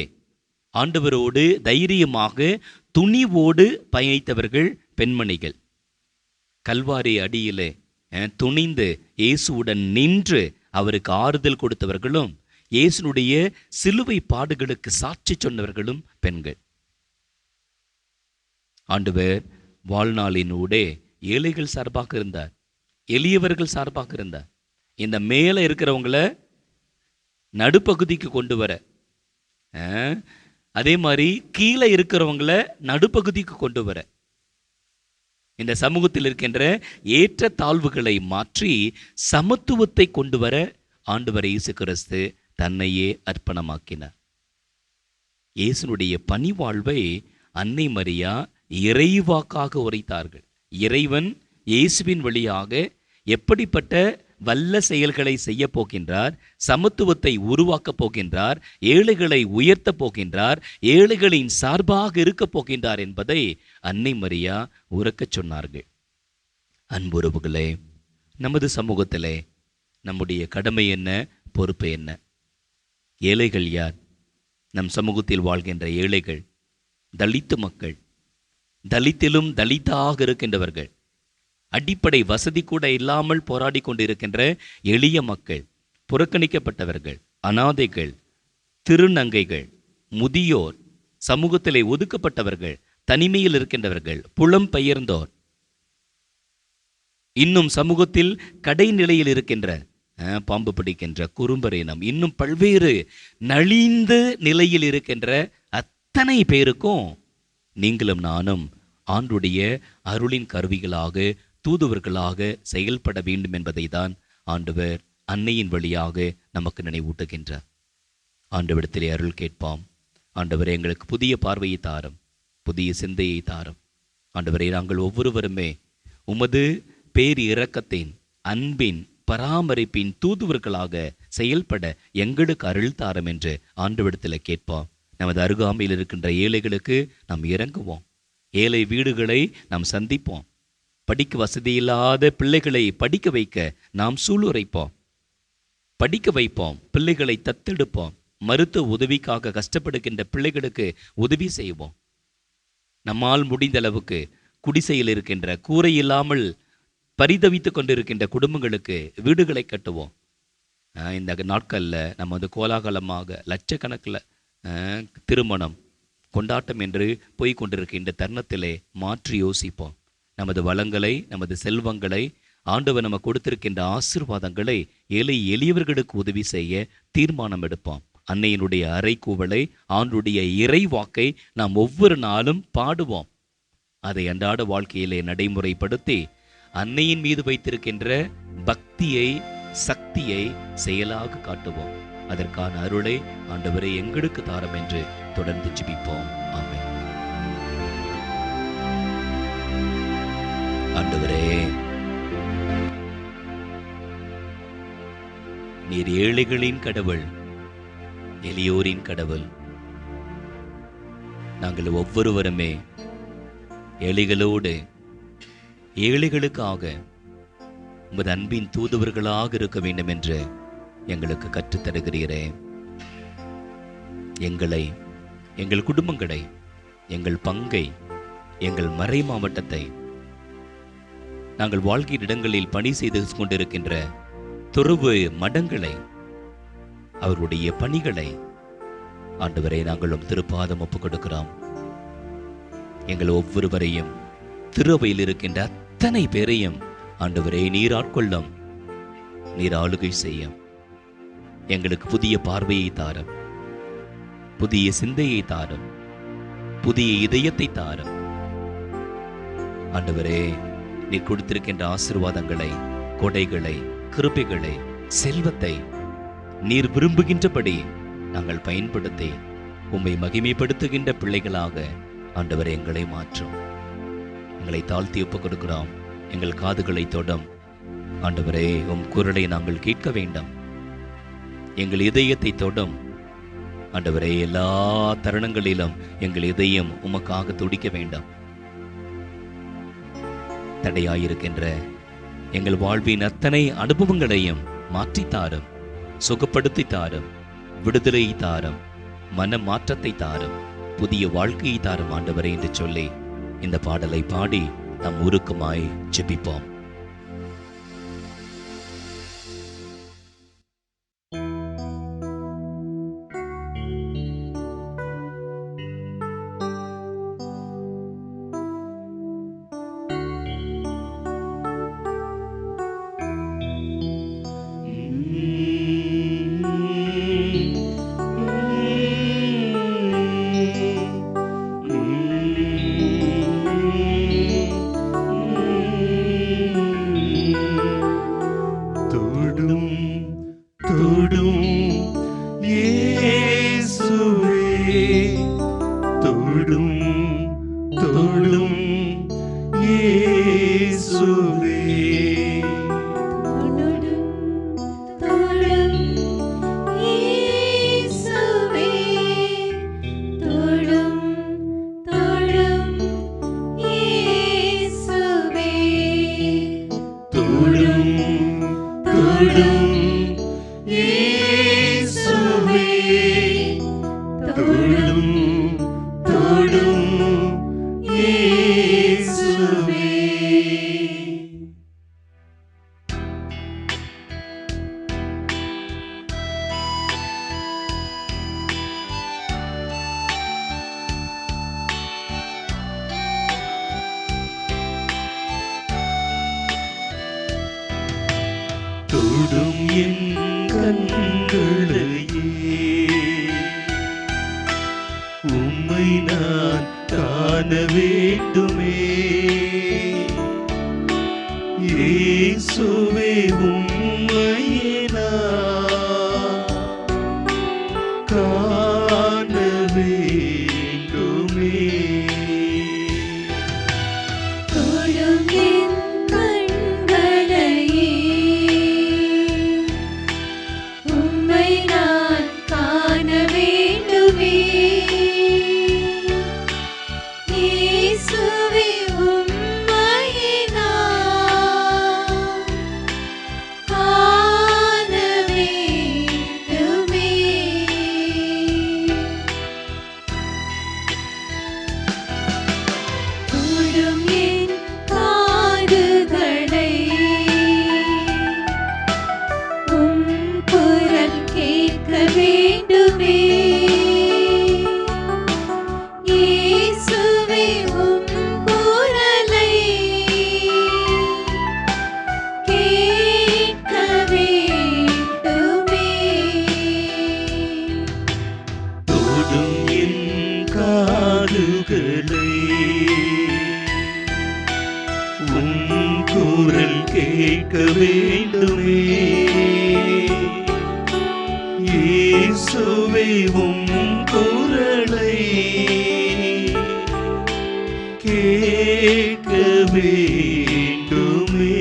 ஆண்டவரோடு தைரியமாக துணிவோடு பயணித்தவர்கள் பெண்மணிகள். கல்வாரி அடியிலே துணிந்து இயேசுவுடன் நின்று அவருக்கு ஆறுதல் கொடுத்தவர்களும், இயேசுனுடைய சிலுவை பாடுகளுக்கு சாட்சி சொன்னவர்களும் பெண்கள். ஆண்டவர் வாழ்நாளினூடே ஏழைகள் சார்பாக இருந்தார், எளியவர்கள் சார்பாக இருந்தார். இந்த மேலே இருக்கிறவங்கள நடுப்பகுதிக்கு கொண்டு வர, அதே மாதிரி கீழே இருக்கிறவங்கள நடுப்பகுதிக்கு கொண்டு வர, இந்த சமூகத்தில் இருக்கின்ற ஏற்ற தாழ்வுகளை மாற்றி சமத்துவத்தை கொண்டு வர ஆண்டவர் இயேசு கிறிஸ்து தன்னையே அர்ப்பணமாக்கினார். இயேசுனுடைய பணிவாழ்வை அன்னை மரியா இறைவாக்காக உரைத்தார்கள். இறைவன் இயேசுவின் வழியாக எப்படிப்பட்ட வல்ல செயல்களை செய்ய போகின்றார், சமத்துவத்தை உருவாக்கப் போகின்றார், ஏழைகளை உயர்த்தப் போகின்றார், ஏழைகளின் சார்பாக இருக்கப் போகின்றார் என்பதை அன்னை மரியா உரக்கச் சொன்னார்கள். அன்புறவுகளே, நமது நம் சமூகத்தில் வாழ்கின்ற ஏழைகள், தலித்து மக்கள், தலித்திலும் தலித்தாக இருக்கின்றவர்கள், அடிப்படை வசதி கூட இல்லாமல் போராடி கொண்டிருக்கின்ற எளிய மக்கள், புறக்கணிக்கப்பட்டவர்கள், அனாதைகள், திருநங்கைகள், முதியோர், சமூகத்திலே ஒதுக்கப்பட்டவர்கள், தனிமையில் இருக்கின்றவர்கள், புலம்பெயர்ந்தோர், இன்னும் சமூகத்தில் கடைநிலையில் இருக்கின்ற பாம்பு பிடிக்கின்ற குறும்பரினம், இன்னும் பல்வேறு நலிந்த நிலையில் இருக்கின்ற அத்தனை பேருக்கும் நீங்களும் நானும் ஆண்டுடைய அருளின் கருவிகளாக, தூதுவர்களாக செயல்பட வேண்டும் என்பதை தான் ஆண்டவர் அன்னையின் வழியாக நமக்கு நினைவூட்டுகின்றார். ஆண்டவரிடத்திலே அருள் கேட்பாம். ஆண்டவரே, எங்களுக்கு புதிய பார்வையை தாரும், புதிய சிந்தையை தாரும். ஆண்டவரே, நாங்கள் ஒவ்வொருவருமே உமது பேர் இரக்கத்தின், அன்பின், பராமரிப்பின் தூதுவர்களாக செயல்பட எங்களுக்கு அருள் தாரும் என்று ஆண்டவரிடத்தில் கேட்போம். நமது அருகாமையில் இருக்கின்ற ஏழைகளுக்கு நாம் இறங்குவோம். ஏழை வீடுகளை நாம் சந்திப்போம். படிக்க வசதியில்லாத பிள்ளைகளை படிக்க வைக்க நாம் சூளுரைப்போம், படிக்க வைப்போம். பிள்ளைகளை தத்தெடுப்போம். மருத்துவ உதவிக்காக கஷ்டப்படுகின்ற பிள்ளைகளுக்கு உதவி செய்வோம். நம்மால் முடிந்த அளவுக்கு குடிசையில் இருக்கின்ற, கூரை இல்லாமல் பரிதவித்து கொண்டிருக்கின்ற குடும்பங்களுக்கு வீடுகளை கட்டுவோம். இந்த நாட்களில் நம்ம வந்து கோலாகலமாக லட்சக்கணக்கில் திருமணம் கொண்டாட்டம் என்று போய் கொண்டிருக்கின்ற தருணத்திலே மாற்றி யோசிப்போம். நமது வளங்களை, நமது செல்வங்களை, ஆண்டவர் நம்ம கொடுத்திருக்கின்ற ஆசீர்வாதங்களை ஏழை எளியவர்களுக்கு உதவி செய்ய தீர்மானம் எடுப்போம். அன்னையினுடைய அறைகூவலை, ஆண்டுடைய இறைவாக்கை நாம் ஒவ்வொரு நாளும் பாடுவோம். அதை அன்றாட வாழ்க்கையிலே நடைமுறைப்படுத்தி அன்னையின் மீது வைத்திருக்கின்ற பக்தியை, சக்தியை செயலாக காட்டுவோம். அதற்கான அருளை ஆண்டவரே எங்களுக்கு தாரும் என்று தொடர்ந்து ஜெபிப்போம். ஆமென். ஆண்டவரே, நீர் ஏழைகளின் கடவுள், எளியோரின் கடவுள். நாங்கள் ஒவ்வொருவருமே ஏழைகளோடு, ஏழைகளுக்காக உமது அன்பின் தூதுவர்களாக இருக்க வேண்டும் என்று எங்களுக்கு கற்றுத்தருகிறீரே. எங்களை, எங்கள் குடும்பங்களை, எங்கள் பங்கை, எங்கள் மறை மாவட்டத்தை, நாங்கள் வாழ்கிற இடங்களில் பணி செய்து கொண்டிருக்கின்ற துறவு மடங்களை, அவருடைய பணிகளை ஆண்டவரை நாங்களும் திருப்பாதம் ஒப்புக் கொடுக்கிறோம். எங்கள் ஒவ்வொருவரையும், திருவையில் இருக்கின்ற அத்தனை பேரையும் ஆண்டவரே நீர் ஆட்கொள்ளும், நீர் ஆளுகை செய்யும். எங்களுக்கு புதிய பார்வையை தாரும், புதிய சிந்தையை தாரும், புதிய இதயத்தை தாரும். ஆண்டவரே, நீர் கொடுத்திருக்கின்ற ஆசீர்வாதங்களை, கொடைகளை, கிருபைகளை, செல்வத்தை நீர் விரும்புகின்றபடி நாங்கள் பயன்படுத்தி உம்மை மகிமைப்படுத்துகின்ற பிள்ளைகளாக ஆண்டவரே எங்களை மாற்றும். எங்களை தாழ்த்தி ஒப்புக் கொடுக்கிறோம். எங்கள் காதுகளை தொடும் ஆண்டவரே, உம் குரலை நாங்கள் கேட்க வேண்டும். எங்கள் இதயத்தை தொடும் ஆண்டவரே, எல்லா தருணங்களிலும் எங்கள் இதயம் உமக்காக துடிக்க வேண்டும். தடையாயிருக்கின்ற எங்கள் வாழ்வின் அத்தனை அனுபவங்களையும் மாற்றித்தாரும், சுகப்படுத்தி தாரும், விடுதலை தாரும், மன மாற்றத்தை தாரும், புதிய வாழ்க்கையை தாரும் ஆண்டவரே என்று சொல்லி இந்த பாடலை பாடி நாம் உருக்கமாய் ஜெபிப்போம். தொடும் தொடும் இயேசுவே. தொடும் என் கண்களையே உம்மை நான் காண வேண்டுமே. இயேசுவே உம்மையே நான் காண வேண்டுமே. தொடும் என் கண்களையே உம்மை நான் காண வேண்டுமே. இயேசுவே உம்மையே நான் காண வேண்டுமே. தொடும் என் காதுகளை உம் குரல் கேட்க வேண்டுமே. இயேசுவே உம் குரலை கேட்க வேண்டுமே. தொடும் என் காதுகளை உம் குரல் கேட்க வேண்டுமே. இயேசுவே உம் குரலை கேட்க வேண்டுமே.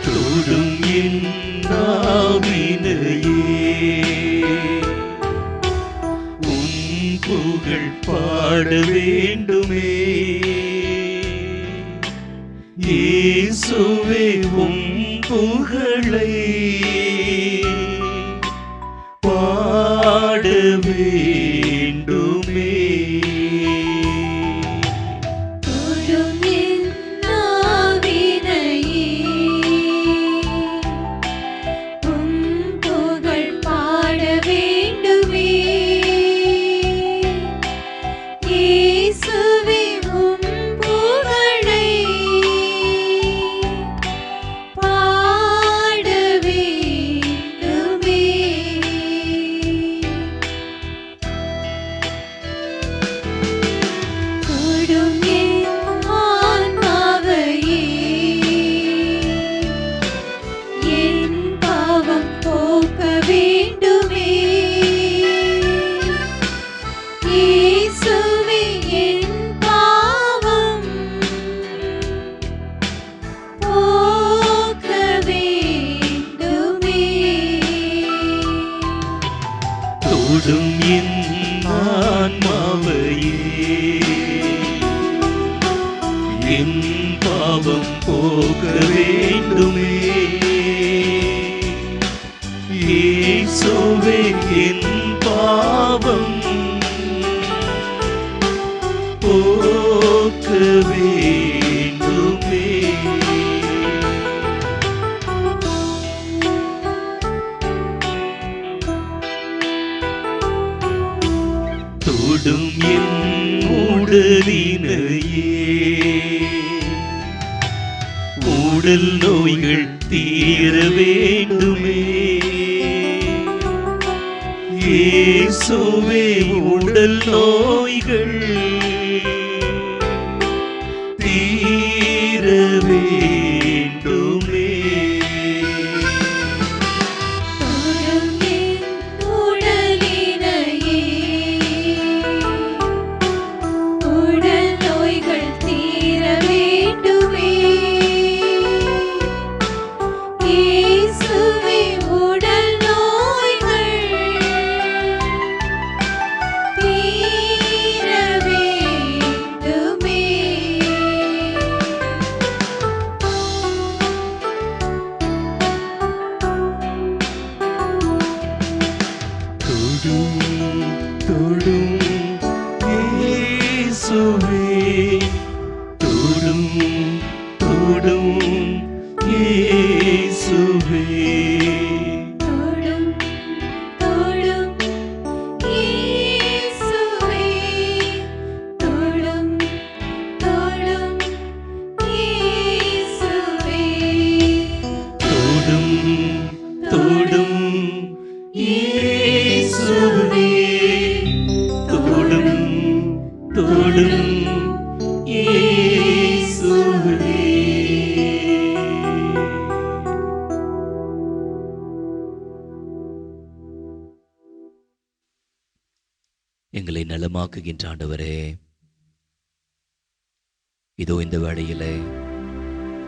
தொடும் என் நாவினையே உன் புகழ் பாட வேண்டுமே. இயேசுவே உம் புகழை பாட வேண்டுமே. தொடும் என் நாவினையே உம் புகழ் பாட வேண்டுமே. இயேசுவே உம் புகழை பாட வேண்டுமே. தொடும் என் ஆன்மாவையே என் பாவம் போக்க வேண்டுமே. இயேசுவே என் பாவம் போக்க வேண்டுமே. தொடும் என் ஆன்மாவையே என் பாவம் போக வேண்டுமே. இயேசுவே என் பாவம் போக்க வேண்டுமே. தொடும் என் உடலினையே உடல் நோய்கள் தீர வேண்டுமே. இயேசுவே உடல் நோய்கள் தீர வேண்டுமே. தொடும் என் உடலினையே உடல் நோய்கள் தீர வேண்டுமே. இயேசுவே உடல் நோய்கள் தீர வேண்டுமே. எங்களை நலமாக்குகின்ற ஆண்டவரே, இதோ இந்த வேளையிலே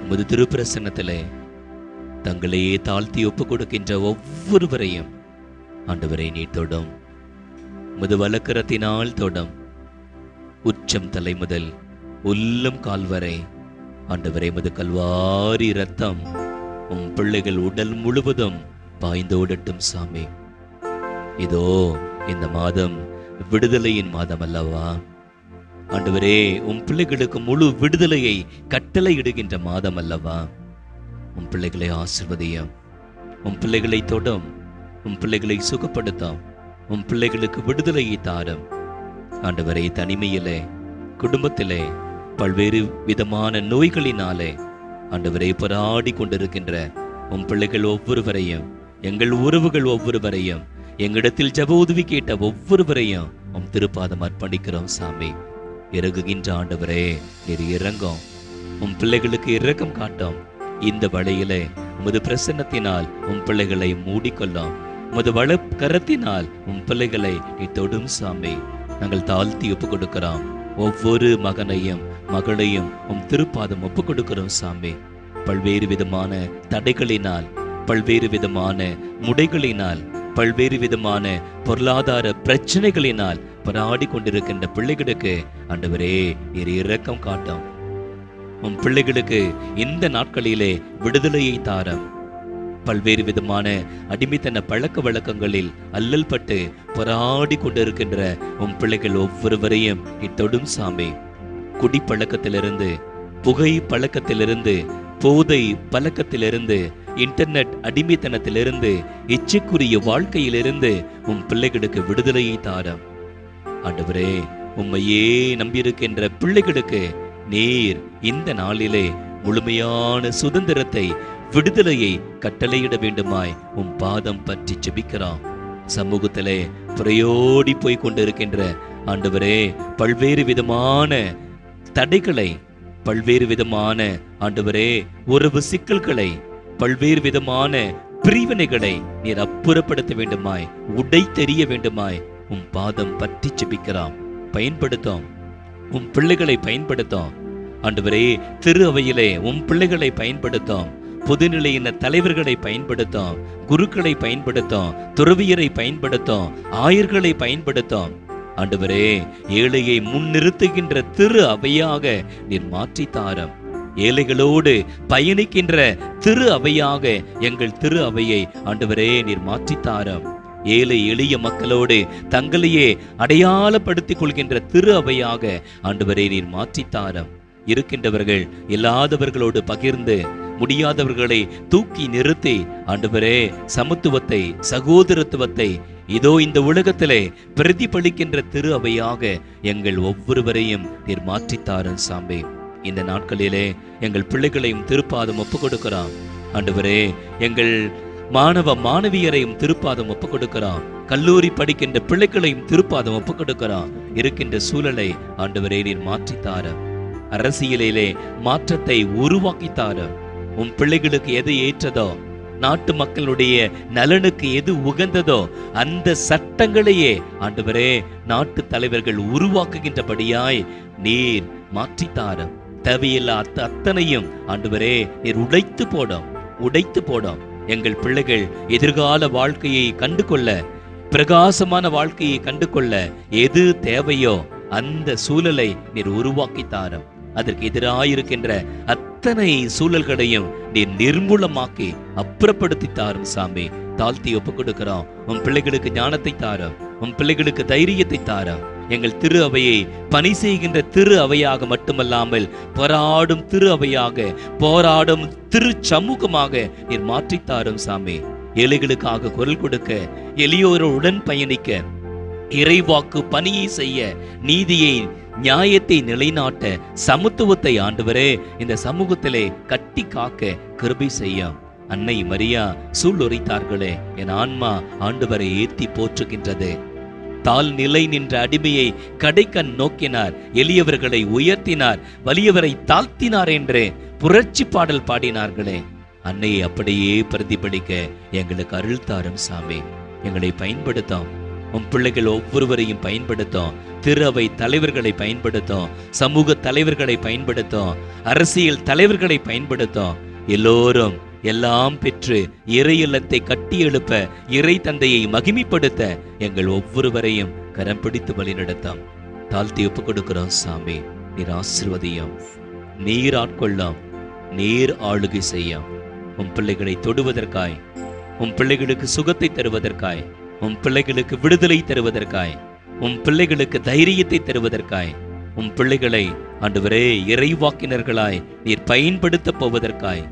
உமது திருப்பிரசன்னத்திலே தங்களையே தாழ்த்தி ஒப்புக் கொடுக்கின்ற ஒவ்வொருவரையும் ஆண்டவரை நீர் தொடும். உமது வலக்கரத்தினால் தொடும். உச்சம் தலை முதல் உள்ளம் கால் வரை ஆண்டவரே, உமது கல்வாரி இரத்தம் உம் பிள்ளைகள் உடல் முழுவதும் பாய்ந்து ஓடட்டும் சாமி. இதோ இந்த மாதம் விடுதலையின் மாதம் அல்லவா ஆண்டவரே, உம் பிள்ளைகளுக்கு முழு விடுதலையை கட்டளையிடுகின்ற மாதம் அல்லவா. உம் பிள்ளைகளை ஆசிர்வதியும், உம் பிள்ளைகளை தொடும், உம் பிள்ளைகளை சுகப்படுத்தும், உம் பிள்ளைகளுக்கு விடுதலையை தாரும் ஆண்டவரே. தனிமையிலே, குடும்பத்திலே பல்வேறு விதமான நோய்களினாலே ஆண்டவரே போராடி கொண்டிருக்கின்ற உம் பிள்ளைகள் ஒவ்வொருவரையும், எங்கள் உறவுகள் ஒவ்வொருவரையும், எங்களிடத்தில் ஜெப உதவி கேட்ட ஒவ்வொருவரையும் உம் திருப்பாதம் அர்ப்பணிக்கிறோம் சாமி. இறங்குகின்ற ஆண்டவரே, நீர் இறங்கும், உம் பிள்ளைகளுக்கு இரக்கம் காட்டும். இந்த வழியிலே உமது பிரசன்னத்தினால் உம் பிள்ளைகளை மூடிக்கொள்ளும். உமது வள கரத்தினால் உம் பிள்ளைகளை நீ தொடும் சாமி. நாங்கள் தாழ்த்தி ஒப்பு கொடுக்கிறோம். ஒவ்வொரு மகனையும் மகளையும் உம் திருப்பாதம் ஒப்பு கொடுக்கிறோம் சாமி. பல்வேறு விதமான தடைகளினால், பல்வேறு விதமான முடைகளினால், பல்வேறு விதமான பொருளாதார பிரச்சனைகளினால் போராடி கொண்டிருக்கின்ற பிள்ளைகளுக்கு ஆண்டவரே நீர் இரக்கம் காட்டும். உம் பிள்ளைகளுக்கு இந்த நாட்களிலே விடுதலையை தாரம். பல்வேறு விதமான அடிமைத்தன பழக்க வழக்கங்களில் அல்லல் பட்டு போராடி கொண்டிருக்கின்ற உம் பிள்ளைகள் ஒவ்வொருவரையும் நீ தொடும் சாமி. குடிப்பழக்கத்திலிருந்து, புகை பழக்கத்திலிருந்து, போதை பழக்கத்திலிருந்து, இன்டர்நெட் அடிமைத்தனத்திலிருந்து, இச்சைக்குரிய வாழ்க்கையிலிருந்து உம் பிள்ளைகளுக்கு விடுதலையை தாரம் ஆண்டவரே. உம்மையே நம்பியிருக்கின்ற பிள்ளைகளுக்கு நீர் இந்த நாளிலே முழுமையான சுதந்திரத்தை, விடுதலையை கட்டளையிட வேண்டுமாய் உம் பாதம் பற்றி ஜெபிக்கிறோம். சமூகத்திலே புறையோடி போய் கொண்டிருக்கின்ற ஆண்டவரே பல்வேறு விதமான தடைகளை, பல்வேறு விதமான ஆண்டவரே உறவு சிக்கல்களை, பல்வேறு விதமான பிரிவினைகளை நீர் அப்புறப்படுத்த வேண்டுமாய், உடை தெரிய வேண்டுமாய் உம் பாதம் பற்றி ஜெபிக்கிறோம். பயன்படுத்தும், உம் பிள்ளைகளை பயன்படுத்தும் ஆண்டவரே. திரு அவையிலே உம் பிள்ளைகளை பயன்படுத்தும். பொதுநிலையின தலைவர்களை பயன்படுத்தும், குருக்களை பயன்படுத்தும், துறவியரை பயன்படுத்தும், ஆயர்களை பயன்படுத்தும் ஆண்டவரே. ஏழையை முன்னிறுத்துகின்ற திரு அவையாக நீர் மாற்றி தாரும். ஏழைகளோடு பயணிக்கின்ற திரு அவையாக எங்கள் திரு அவையை ஆண்டவரே நீர் மாற்றி தாரும். ஏழை எளிய மக்களோடு தங்களையே அடையாளப்படுத்திக் கொள்கின்ற திரு அவையாக ஆண்டவரே நீர் மாற்றி தாரும். இருக்கின்றவர்கள் இல்லாதவர்களோடு பகிர்ந்து, முடியாதவர்களை தூக்கி நிறுத்தி ஆண்டவரே சமத்துவத்தை, சகோதரத்துவத்தை இதோ இந்த உலகத்திலே பிரதிபலிக்கின்ற திரு அவையாக எங்கள் ஒவ்வொருவரையும் நீர் மாற்றித்தாரும் சாமி. இந்த நாட்களிலே எங்கள் பிள்ளைகளையும் திருப்பாதம் ஒப்புக் கொடுக்கிறோம் ஆண்டவரே. எங்கள் மாணவ மாணவியரையும் திருப்பாதம் ஒப்புக் கொடுக்கிறோம். கல்லூரி படிக்கின்ற பிள்ளைகளையும் திருப்பாதம் ஒப்புக் கொடுக்கிறோம். இருக்கின்ற சூழலை ஆண்டவரே நீர் மாற்றித்தாரும். அரசியலிலே மாற்றத்தை உருவாக்கித்தாரும். உன் பிள்ளைகளுக்கு எது ஏற்றதோ, நாட்டு மக்களுடைய நலனுக்கு எது உகந்ததோ அந்த சட்டங்களையே ஆண்டவரே நாட்டு தலைவர்கள் உருவாக்குகின்றபடியாய் நீர் மாற்றித்தாரும். தேவையில்லாத அத்தனையும் ஆண்டவரே நீர் உடைத்து போடும். எங்கள் பிள்ளைகள் எதிர்கால வாழ்க்கையை கண்டு கொள்ள, பிரகாசமான வாழ்க்கையை கண்டு கொள்ள எது தேவையோ அந்த சூழலை நீர் உருவாக்கித்தாரும். அதற்கு எதிராயிருக்கின்ற அத்தனை சூழல்களையும் நீர் நிர்மூலமாக்கி அப்புறப்படுத்தி தாரும் சாமி. தாழ்த்தி ஒப்புக் கொடுக்கிறோம். உன் பிள்ளைகளுக்கு ஞானத்தை தாரும், உன் பிள்ளைகளுக்கு தைரியத்தை தாரும். எங்கள் திரு அவையை பணி செய்கின்ற திரு அவையாக மட்டுமல்லாமல் போராடும் திரு அவையாக, போராடும் திரு சமூகமாக நீர் மாற்றித்தாரும் சாமி. ஏழைகளுக்காக குரல் கொடுக்க, எளியோருடன் பயணிக்க, இறைவாக்கு பணியை செய்ய, நீதியை நியாயத்தை நிலைநாட்ட, சமத்துவத்தை ஆண்டவரே இந்த சமூகத்திலே கட்டி காக்க கிருபை செய்யும். அன்னை மரியா சூளுரைத்தார்களே, என் ஆன்மா ஆண்டவரை ஏத்தி போற்றுகின்றது. தாழ் நிலை நின்ற அடிமையை கடைக்கண் நோக்கினார், எளியவர்களை உயர்த்தினார், வலியவரை தாழ்த்தினார் என்று புரட்சி பாடல் பாடினார்களே. அன்னையை அப்படியே பிரதிபலிக்க எங்களுக்கு அருள் தாரும் சாமி. எங்களை பயன்படுத்தும். உன் பிள்ளைகள் ஒவ்வொருவரையும் பயன்படுத்தும். திரு அவை தலைவர்களை பயன்படுத்தும், சமூக தலைவர்களை பயன்படுத்தும், அரசியல் தலைவர்களை பயன்படுத்தும். எல்லோரும் எல்லாம் பெற்று இறை இல்லத்தை கட்டி எழுப்ப, இறை தந்தையை மகிமைப்படுத்த எங்கள் ஒவ்வொருவரையும் கரம் பிடித்து வழிநடத்தும். தாழ்த்தி ஒப்பு கொடுக்கிறோம் சாமி. நீர் ஆசீர்வதியும், நீர் ஆட்கொள்ளும், நீர் ஆளுகை செய்யும். உன் பிள்ளைகளை தொடுவதற்காய், உன் பிள்ளைகளுக்கு சுகத்தை தருவதற்காய், உன் பிள்ளைகளுக்கு விடுதலை தருவதற்காய், உன் பிள்ளைகளுக்கு தைரியத்தை தருவதற்காய், உன் பிள்ளைகளை ஆண்டவரே இறைவாக்கினர்களாய் நீர் பயன்படுத்த போவதற்காய்,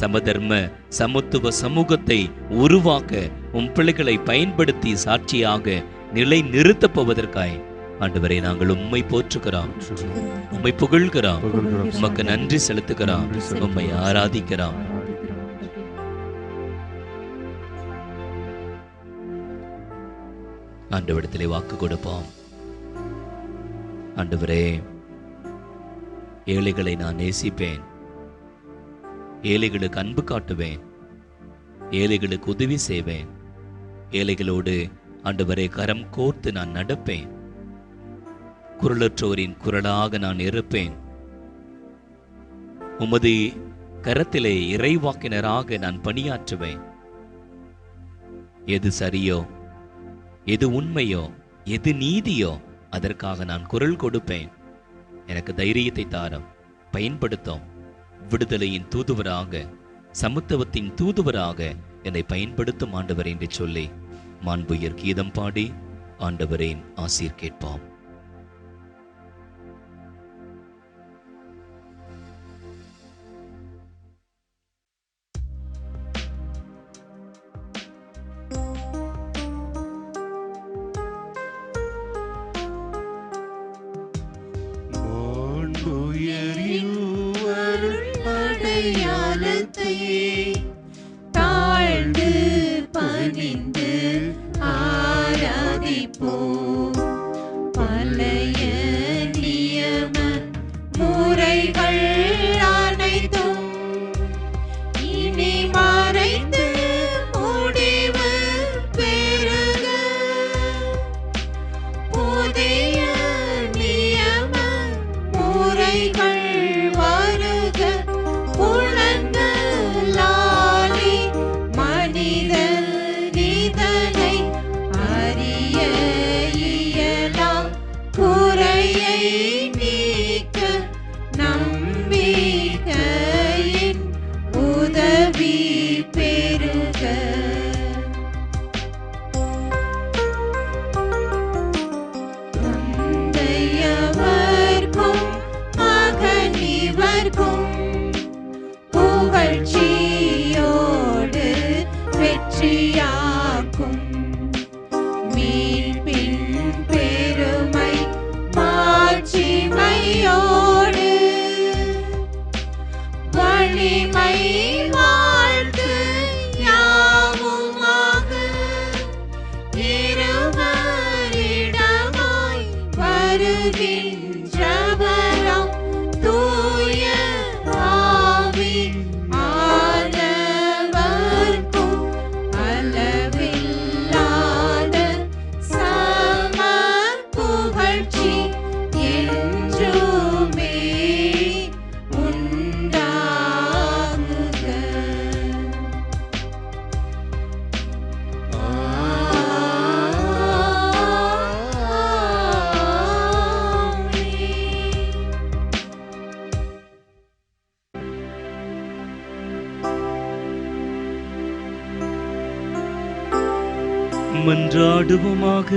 சமதர்ம சமத்துவ சமூகத்தை உருவாக்க உன் பிள்ளைகளை பயன்படுத்தி சாட்சியாக நிலை நிறுத்தப் போவதற்காய் ஆண்டவரே நாங்கள் உம்மை போற்றுகிறோம், உம்மை புகழ்கிறோம், உமக்கு நன்றி செலுத்துகிறோம், உம்மை ஆராதிக்கிறோம். ஆண்டவரிடத்திலே வாக்கு கொடுப்போம். ஆண்டவரே, ஏழைகளை நான் நேசிப்பேன், ஏழைகளுக்கு அன்பு காட்டுவேன், ஏழைகளுக்கு உதவி செய்வேன், ஏழைகளோடு ஆண்டவரே கரம் கோர்த்து நான் நடப்பேன், குரலற்றோரின் குரலாக நான் இருப்பேன், உமது கரத்திலே இறைவாக்கினராக நான் பணியாற்றுவேன். எது சரியோ, எது உண்மையோ, எது நீதியோ அதற்காக நான் குரல் கொடுப்பேன். எனக்கு தைரியத்தை தாரும், பயன்படுத்தும். விடுதலையின் தூதுவராக, சமத்துவத்தின் தூதுவராக என்னை பயன்படுத்தும் ஆண்டவர் என்று சொல்லி மாண்புயர் கீதம் பாடி ஆண்டவரின் ஆசீர் கேட்போம். அடையாளத்தை தாழ்ந்து பணிந்து ஆராதிப்போம். பழைய நியம முறைகள் அனைத்தும் இனி மறைந்து முடிவு பெறுக. புதிய நியம முறைகள் மன்றாடுவோமாக.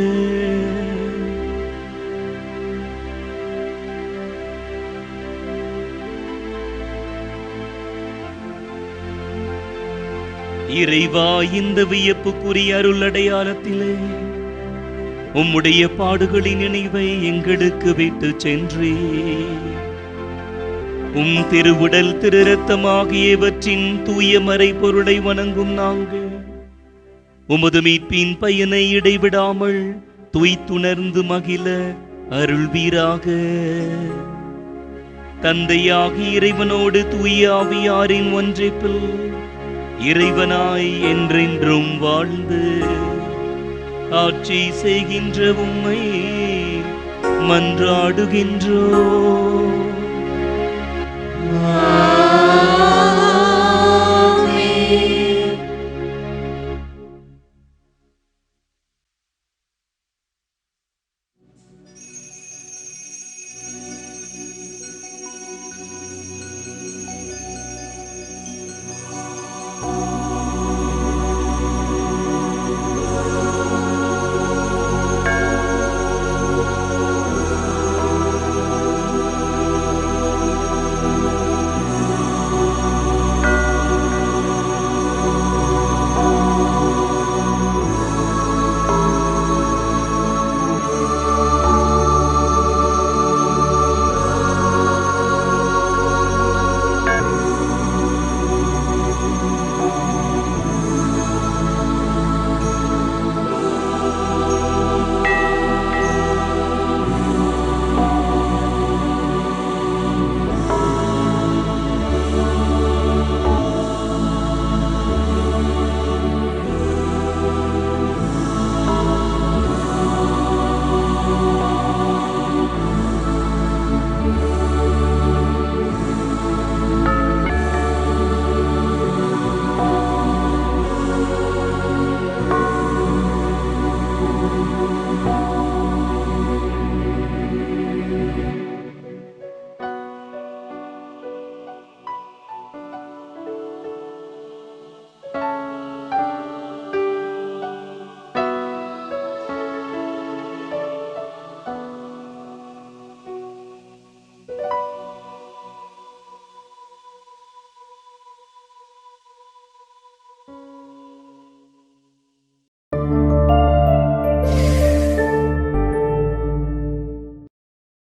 இறைவா, இந்த வியப்புக்குரிய அருள் அடையாளத்திலே உம்முடைய பாடுகளின் நினைவை எங்களுக்கு விட்டு சென்றே உம் திருவுடல் திரு இரத்தமாகியவற்றின் தூய மறை பொருளை வணங்கும் நாங்கள் உமது மீட்பின் பயனை இடைவிடாமல் துய்த்துணர்ந்து மகிழ அருள்வீராக. தந்தையாகி இறைவனோடு தூய ஆவியாரின் ஒன்றைப்பில் இறைவனாய் என்றென்றும் வாழ்ந்து ஆட்சி செய்கின்ற உம்மை மன்றாடுகின்றோ.